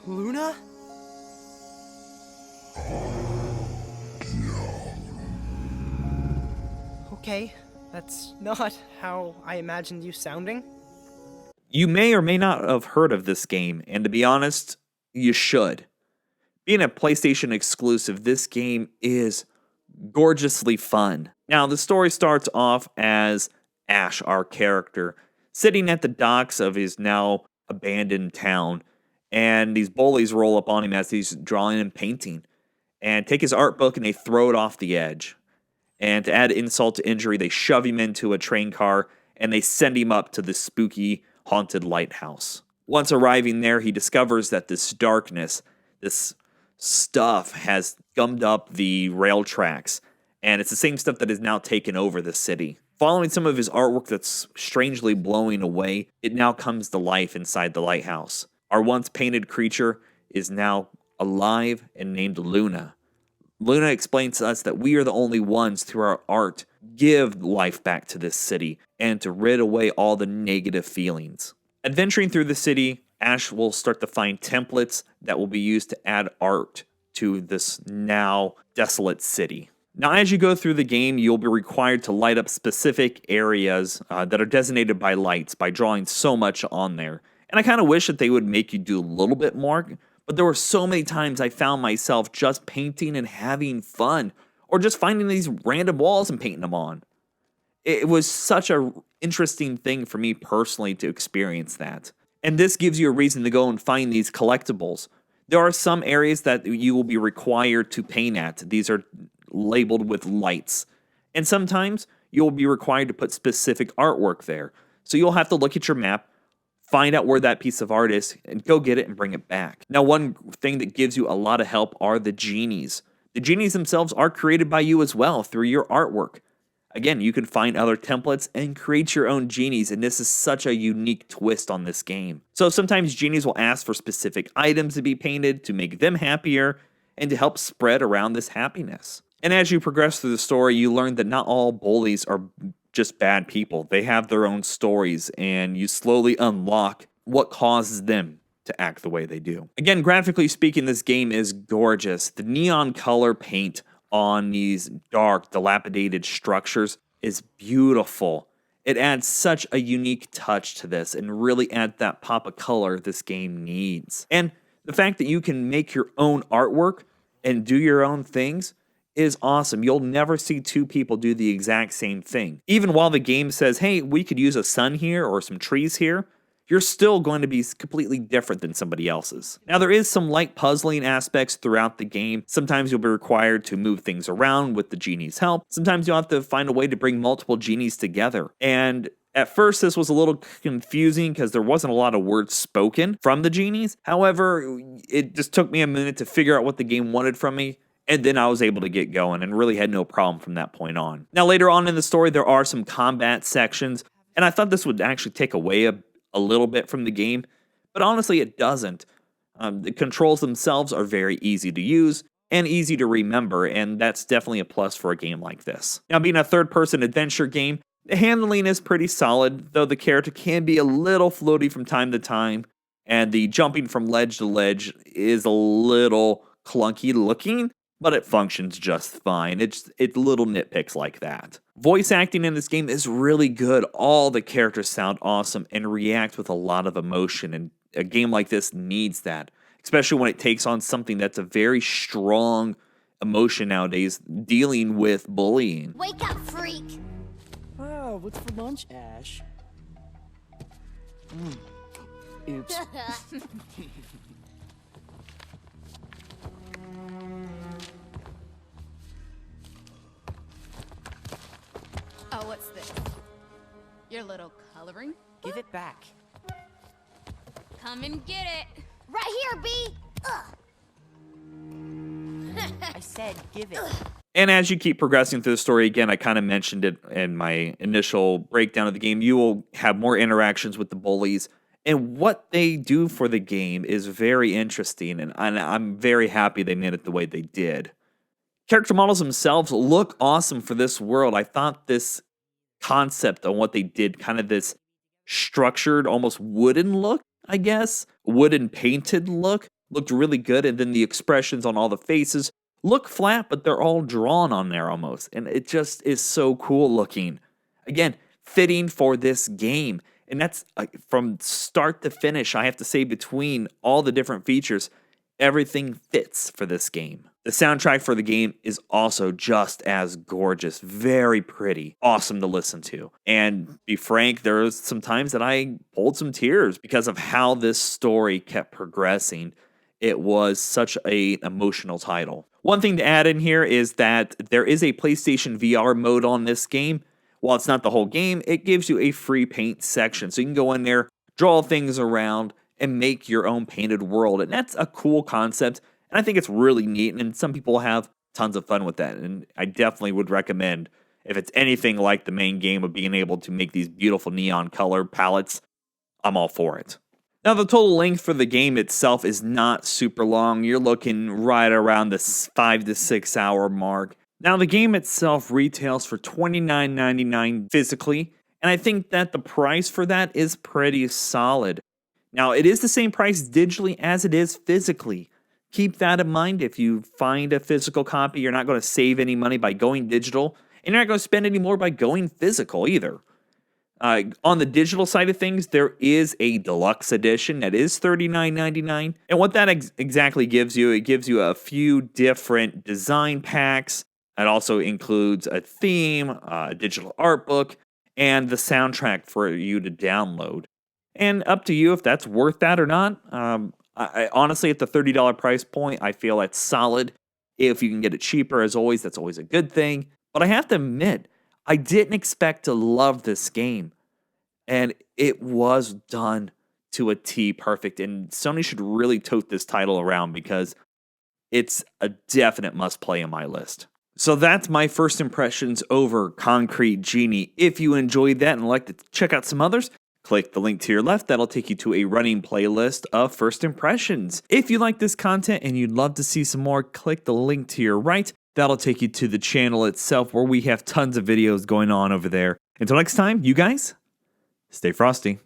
Luna? Okay, that's not how I imagined you sounding. You may or may not have heard of this game, and to be honest, you should. Being a PlayStation exclusive, this game is gorgeously fun. Now, the story starts off as Ash, our character, sitting at the docks of his now abandoned town, and these bullies roll up on him as he's drawing and painting, and take his art book and they throw it off the edge. And to add insult to injury, they shove him into a train car and they send him up to the spooky, haunted lighthouse. Once arriving there, he discovers that this darkness, this stuff has gummed up the rail tracks, and it's the same stuff that has now taken over the city. Following some of his artwork that's strangely blowing away, it now comes to life inside the lighthouse. Our once painted creature is now alive and named Luna. Luna explains to us that we are the only ones through our art give life back to this city and to rid away all the negative feelings. Adventuring through the city, Ash will start to find templates that will be used to add art to this now desolate city. Now, as you go through the game, you'll be required to light up specific areas that are designated by lights by drawing so much on there. And I kind of wish that they would make you do a little bit more, but there were so many times I found myself just painting and having fun, or just finding these random walls and painting them on. It was such a interesting thing for me personally to experience that. And this gives you a reason to go and find these collectibles. There are some areas that you will be required to paint at. These are labeled with lights. And sometimes you'll be required to put specific artwork there. So you'll have to look at your map, find out where that piece of art is, and go get it and bring it back. Now, one thing that gives you a lot of help are the genies. The genies themselves are created by you as well through your artwork. Again, you can find other templates and create your own genies, and this is such a unique twist on this game. So sometimes genies will ask for specific items to be painted to make them happier and to help spread around this happiness. And as you progress through the story, you learn that not all bullies are just bad people. They have their own stories, and you slowly unlock what causes them to act the way they do. Again, graphically speaking, this game is gorgeous. The neon color paint on these dark, dilapidated structures is beautiful. It adds such a unique touch to this and really adds that pop of color this game needs. And the fact that you can make your own artwork and do your own things is awesome. You'll never see two people do the exact same thing. Even while the game says, hey, we could use a sun here or some trees here, you're still going to be completely different than somebody else's. Now, there is some light puzzling aspects throughout the game. Sometimes you'll be required to move things around with the genie's help. Sometimes you'll have to find a way to bring multiple genies together. And at first, this was a little confusing because there wasn't a lot of words spoken from the genies. However, it just took me a minute to figure out what the game wanted from me. And then I was able to get going and really had no problem from that point on. Now, later on in the story, there are some combat sections. And I thought this would actually take away a little bit from the game, but honestly, it doesn't. The controls themselves are very easy to use and easy to remember, and that's definitely a plus for a game like this. Now, being a third-person adventure game, the handling is pretty solid, though the character can be a little floaty from time to time, and the jumping from ledge to ledge is a little clunky looking, but it functions just fine. It's little nitpicks like that. Voice acting in this game is really good. All the characters sound awesome and react with a lot of emotion, and a game like this needs that, especially when it takes on something that's a very strong emotion nowadays, dealing with bullying. Wake up, freak! Wow, what's for lunch, Ash? Oops. Oh, what's this? Your little coloring? Give it back. Come and get it! Right here, B! I said give it. And as you keep progressing through the story, again, I kind of mentioned it in my initial breakdown of the game, you will have more interactions with the bullies. And what they do for the game is very interesting, and I'm very happy they made it the way they did. Character models themselves look awesome for this world. I thought this concept on what they did, kind of this structured, almost wooden look, I guess, wooden painted look, looked really good, and then the expressions on all the faces look flat, but they're all drawn on there almost, and it just is so cool looking. Again, fitting for this game, and that's from start to finish. I have to say, between all the different features, everything fits for this game. The soundtrack for the game is also just as gorgeous, very pretty, awesome to listen to. And be frank, there was some times that I pulled some tears because of how this story kept progressing. It was such an emotional title. One thing to add in here is that there is a PlayStation VR mode on this game. While it's not the whole game, it gives you a free paint section. So you can go in there, draw things around, and make your own painted world. And that's a cool concept. And I think it's really neat. And some people have tons of fun with that. And I definitely would recommend, if it's anything like the main game of being able to make these beautiful neon color palettes, I'm all for it. Now, the total length for the game itself is not super long. You're looking right around the 5 to 6 hour mark. Now, the game itself retails for $29.99 physically, and I think that the price for that is pretty solid. Now, it is the same price digitally as it is physically. Keep that in mind. If you find a physical copy, you're not going to save any money by going digital, and you're not going to spend any more by going physical either. On the digital side of things, there is a Deluxe Edition that is $39.99, and what that exactly gives you, it gives you a few different design packs. It also includes a theme, a digital art book, and the soundtrack for you to download. And up to you if that's worth that or not. I honestly, at the $30 price point, I feel that's solid. If you can get it cheaper, as always, that's always a good thing. But I have to admit, I didn't expect to love this game. And it was done to a T perfect. And Sony should really tote this title around because it's a definite must-play on my list. So that's my first impressions over Concrete Genie. If you enjoyed that and like to check out some others, click the link to your left. That'll take you to a running playlist of first impressions. If you like this content and you'd love to see some more, click the link to your right. That'll take you to the channel itself where we have tons of videos going on over there. Until next time, you guys, stay frosty.